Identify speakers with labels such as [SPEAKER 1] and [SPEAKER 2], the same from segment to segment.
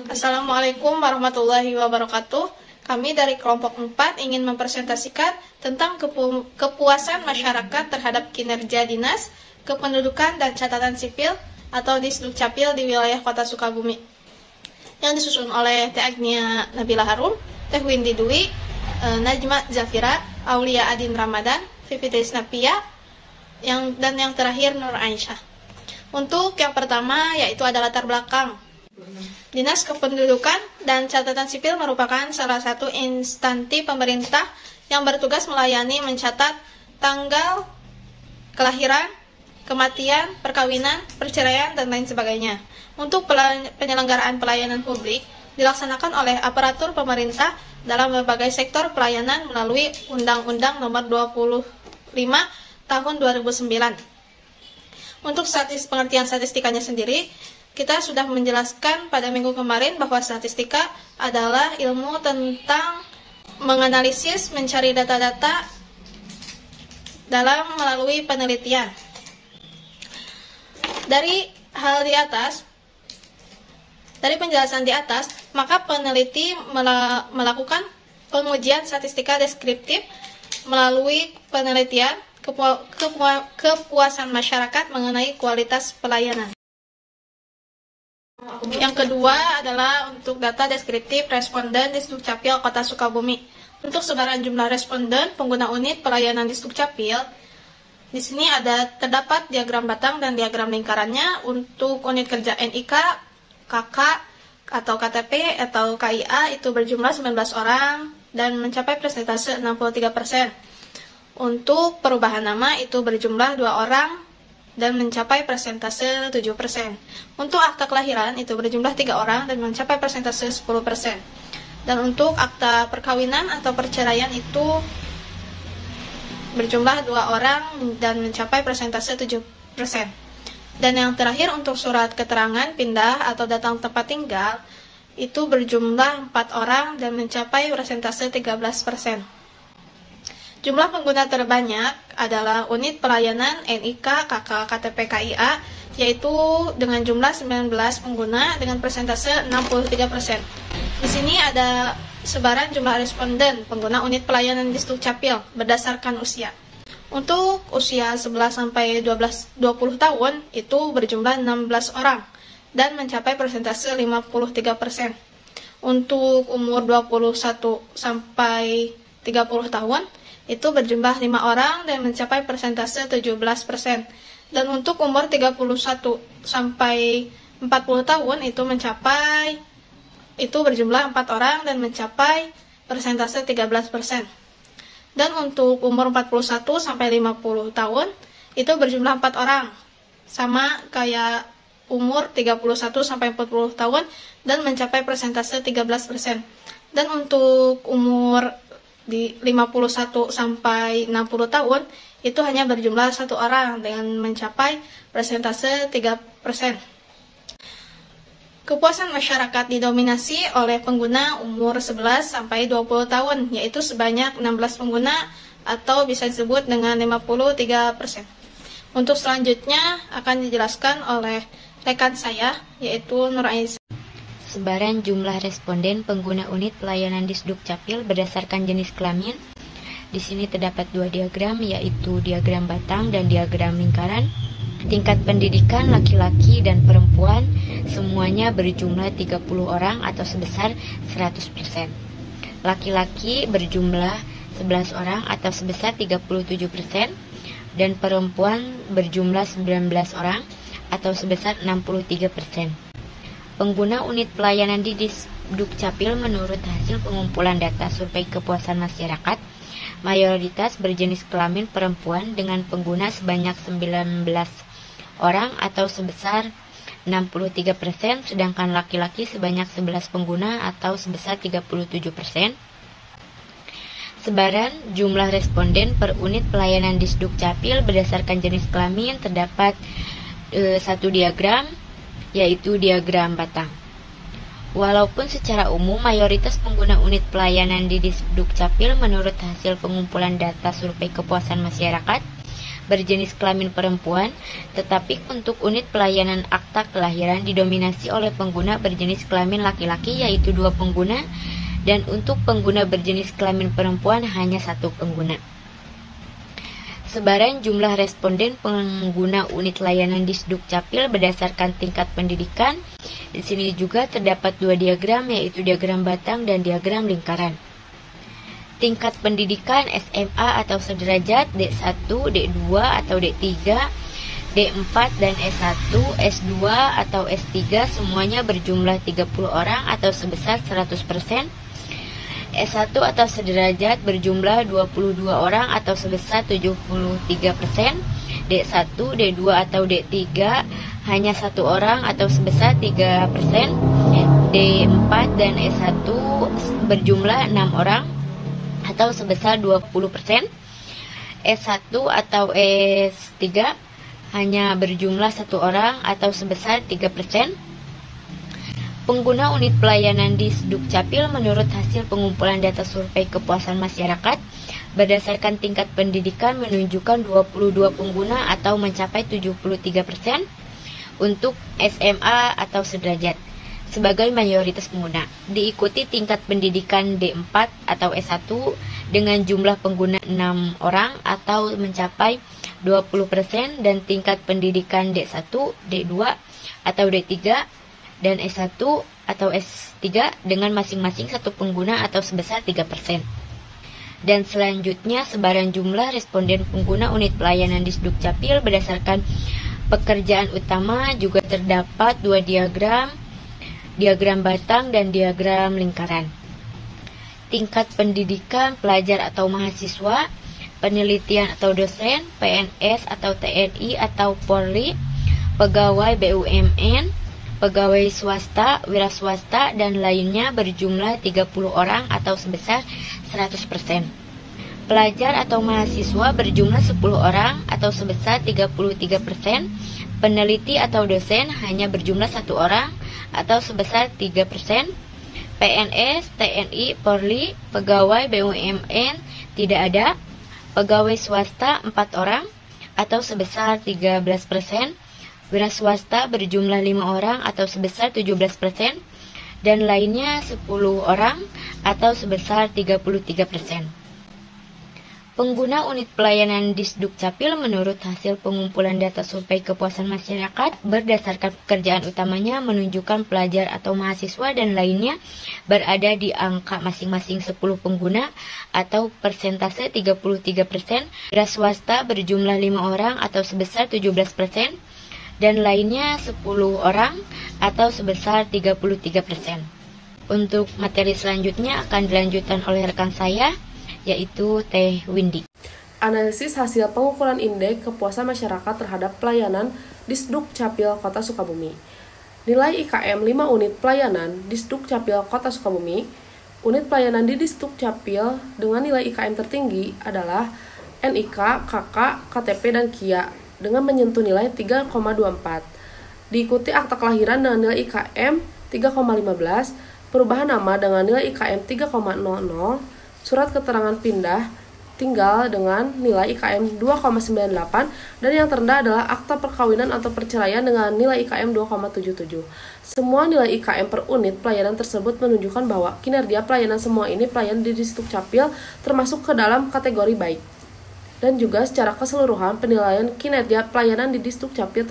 [SPEAKER 1] Assalamualaikum warahmatullahi wabarakatuh. Kami dari kelompok 4 ingin mempresentasikan tentang kepuasan masyarakat terhadap kinerja Dinas Kependudukan dan Catatan Sipil atau Disdukcapil di wilayah Kota Sukabumi, yang disusun oleh Teh Agnia Nabila Harum, Teh Windy Dwi, Najma Zafira, Aulia Adin Ramadan, Vivi Desnapia, dan yang terakhir Nur Aisyah. Untuk yang pertama yaitu ada latar belakang. Dinas Kependudukan dan Catatan Sipil merupakan salah satu instansi pemerintah yang bertugas melayani mencatat tanggal kelahiran, kematian, perkawinan, perceraian, dan lain sebagainya. Untuk penyelenggaraan pelayanan publik dilaksanakan oleh aparatur pemerintah dalam berbagai sektor pelayanan melalui Undang-Undang Nomor 25 Tahun 2009. Untuk pengertian statistikanya sendiri, kita sudah menjelaskan pada minggu kemarin bahwa statistika adalah ilmu tentang menganalisis, mencari data-data dalam melalui penelitian. Dari penjelasan di atas, maka peneliti melakukan pengujian statistika deskriptif melalui penelitian kepuasan masyarakat mengenai kualitas pelayanan. Yang kedua adalah untuk data deskriptif responden Disdukcapil Kota Sukabumi. Untuk sebaran jumlah responden pengguna unit pelayanan Disdukcapil, di sini terdapat diagram batang dan diagram lingkarannya. Untuk unit kerja NIK, KK atau KTP atau KIA itu berjumlah 19 orang dan mencapai persentase 63%. Untuk perubahan nama itu berjumlah 2 orang dan mencapai persentase 7%. Untuk akta kelahiran itu berjumlah 3 orang dan mencapai persentase 10%. Dan untuk akta perkawinan atau perceraian itu berjumlah 2 orang dan mencapai persentase 7%. Dan yang terakhir untuk surat keterangan pindah atau datang tempat tinggal itu berjumlah 4 orang dan mencapai persentase 13%. Jumlah pengguna terbanyak adalah unit pelayanan NIK, KK, KTP, KIA, yaitu dengan jumlah 19 pengguna dengan persentase 63%. Di sini ada sebaran jumlah responden pengguna unit pelayanan Disdukcapil berdasarkan usia. Untuk usia 11 sampai 20 tahun itu berjumlah 16 orang dan mencapai persentase 53%. Untuk umur 21 sampai 30 tahun itu berjumlah 5 orang dan mencapai persentase 17%. Dan untuk umur 31 sampai 40 tahun itu berjumlah 4 orang dan mencapai persentase 13%. Dan untuk umur 41 sampai 50 tahun itu berjumlah 4 orang. Sama kayak umur 31 sampai 40 tahun dan mencapai persentase 13%. Dan untuk umur di 51 sampai 60 tahun itu hanya berjumlah 1 orang dengan mencapai persentase 3%. Kepuasan masyarakat didominasi oleh pengguna umur 11 sampai 20 tahun, yaitu sebanyak 16 pengguna atau bisa disebut dengan 53%. Untuk selanjutnya akan dijelaskan oleh rekan saya, yaitu Nur Aisyah.
[SPEAKER 2] Sebaran jumlah responden pengguna unit pelayanan Disdukcapil berdasarkan jenis kelamin. Di sini terdapat 2 diagram, yaitu diagram batang dan diagram lingkaran. Tingkat pendidikan laki-laki dan perempuan semuanya berjumlah 30 orang atau sebesar 100%. Laki-laki berjumlah 11 orang atau sebesar 37% dan perempuan berjumlah 19 orang atau sebesar 63%. Pengguna unit pelayanan di Disdukcapil menurut hasil pengumpulan data survei kepuasan masyarakat, mayoritas berjenis kelamin perempuan dengan pengguna sebanyak 19 orang atau sebesar 63%, sedangkan laki-laki sebanyak 11 pengguna atau sebesar 37%. Sebaran jumlah responden per unit pelayanan Disdukcapil berdasarkan jenis kelamin terdapat 1 diagram, yaitu diagram batang. Walaupun secara umum mayoritas pengguna unit pelayanan di Disdukcapil menurut hasil pengumpulan data survei kepuasan masyarakat, berjenis kelamin perempuan, tetapi untuk unit pelayanan akta kelahiran didominasi oleh pengguna berjenis kelamin laki-laki yaitu 2 pengguna, dan untuk pengguna berjenis kelamin perempuan hanya 1 pengguna. Sebaran jumlah responden pengguna unit layanan Disduk Capil berdasarkan tingkat pendidikan. Di sini juga terdapat 2 diagram yaitu diagram batang dan diagram lingkaran. Tingkat pendidikan SMA atau sederajat, D1, D2 atau D3, D4 dan S1, S2 atau S3 semuanya berjumlah 30 orang atau sebesar 100%. S1 atau sederajat berjumlah 22 orang atau sebesar 73%. D1, D2 atau D3 hanya 1 orang atau sebesar 3%. D4 dan S1 berjumlah 6 orang atau sebesar 20%. S1 atau S3 hanya berjumlah 1 orang atau sebesar 3%. Pengguna unit pelayanan Disduk Capil menurut hasil pengumpulan data survei kepuasan masyarakat berdasarkan tingkat pendidikan menunjukkan 22 pengguna atau mencapai 73% untuk SMA atau sederajat sebagai mayoritas pengguna. Diikuti tingkat pendidikan D4 atau S1 dengan jumlah pengguna 6 orang atau mencapai 20% dan tingkat pendidikan D1, D2 atau D3 dan S1 atau S3 dengan masing-masing 1 pengguna atau sebesar 3%. Dan selanjutnya sebaran jumlah responden pengguna unit pelayanan Disduk Capil berdasarkan pekerjaan utama juga terdapat 2 diagram batang dan diagram lingkaran. Tingkat pendidikan pelajar atau mahasiswa, penelitian atau dosen, PNS atau TNI atau Polri, pegawai BUMN, pegawai swasta, wira swasta, dan lainnya berjumlah 30 orang atau sebesar 100%. Pelajar atau mahasiswa berjumlah 10 orang atau sebesar 33%. Peneliti atau dosen hanya berjumlah 1 orang atau sebesar 3%. PNS, TNI, Polri, pegawai BUMN tidak ada. Pegawai swasta 4 orang atau sebesar 13%. Wira swasta berjumlah 5 orang atau sebesar 17%. Dan lainnya 10 orang atau sebesar 33%. Pengguna unit pelayanan Disduk Capil menurut hasil pengumpulan data survei kepuasan masyarakat berdasarkan pekerjaan utamanya menunjukkan pelajar atau mahasiswa dan lainnya berada di angka masing-masing 10 pengguna atau persentase 33%. Wira swasta berjumlah 5 orang atau sebesar 17% dan lainnya 10 orang atau sebesar 33%. Untuk materi selanjutnya akan dilanjutkan oleh rekan saya, yaitu Teh Windy.
[SPEAKER 3] Analisis hasil pengukuran indeks kepuasan masyarakat terhadap pelayanan Disduk Capil Kota Sukabumi. Nilai IKM 5 unit pelayanan Disduk Capil Kota Sukabumi. Unit pelayanan di Disduk Capil dengan nilai IKM tertinggi adalah NIK, KK, KTP, dan KIA dengan menyentuh nilai 3,24. Diikuti akta kelahiran dengan nilai IKM 3,15, perubahan nama dengan nilai IKM 3,00, surat keterangan pindah tinggal dengan nilai IKM 2,98, dan yang terendah adalah akta perkawinan atau perceraian dengan nilai IKM 2,77. Semua nilai IKM per unit pelayanan tersebut menunjukkan bahwa kinerja pelayanan semua ini pelayanan di Disduk Capil termasuk ke dalam kategori baik. Dan juga secara keseluruhan penilaian kinerja pelayanan di Disduk Capil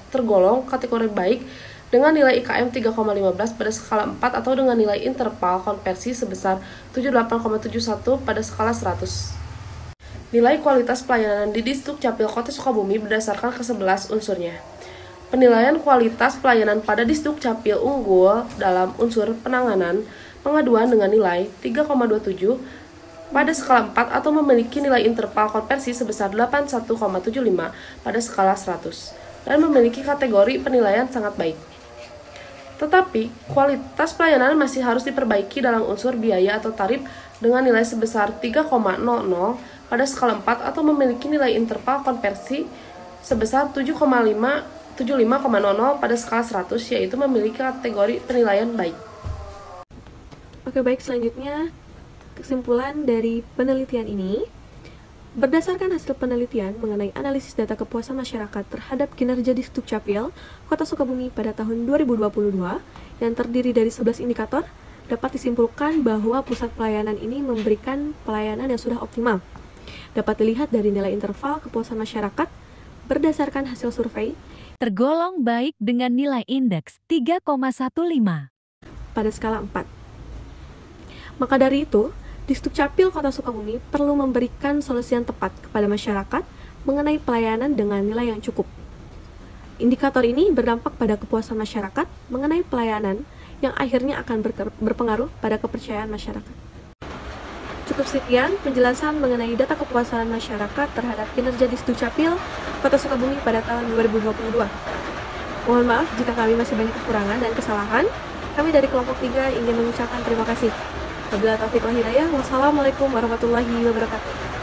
[SPEAKER 3] tergolong kategori baik dengan nilai IKM 3,15 pada skala 4 atau dengan nilai interval konversi sebesar 78,71 pada skala 100. Nilai kualitas pelayanan di Disduk Capil Kota Sukabumi berdasarkan ke-11 unsurnya. Penilaian kualitas pelayanan pada Disduk Capil unggul dalam unsur penanganan pengaduan dengan nilai 3,27 pada skala 4 atau memiliki nilai interval konversi sebesar 81,75 pada skala 100 dan memiliki kategori penilaian sangat baik. Tetapi, kualitas pelayanan masih harus diperbaiki dalam unsur biaya atau tarif dengan nilai sebesar 3,00 pada skala 4 atau memiliki nilai interval konversi sebesar 75,00 pada skala 100, yaitu memiliki kategori penilaian baik.
[SPEAKER 4] Oke, baik, selanjutnya kesimpulan dari penelitian ini. Berdasarkan hasil penelitian mengenai analisis data kepuasan masyarakat terhadap kinerja Disdukcapil Kota Sukabumi pada tahun 2022 yang terdiri dari 11 indikator, dapat disimpulkan bahwa pusat pelayanan ini memberikan pelayanan yang sudah optimal. Dapat dilihat dari nilai interval kepuasan masyarakat berdasarkan hasil survei
[SPEAKER 5] tergolong baik dengan nilai indeks 3,15
[SPEAKER 4] pada skala 4. Maka dari itu, Disdukcapil Kota Sukabumi perlu memberikan solusi yang tepat kepada masyarakat mengenai pelayanan dengan nilai yang cukup. Indikator ini berdampak pada kepuasan masyarakat mengenai pelayanan yang akhirnya akan berpengaruh pada kepercayaan masyarakat. Cukup sekian penjelasan mengenai data kepuasan masyarakat terhadap kinerja Disdukcapil Kota Sukabumi pada tahun 2022. Mohon maaf jika kami masih banyak kekurangan dan kesalahan. Kami dari kelompok 3 ingin mengucapkan terima kasih. Wabillahi taufiq wal hidayah. Wassalamualaikum warahmatullahi wabarakatuh.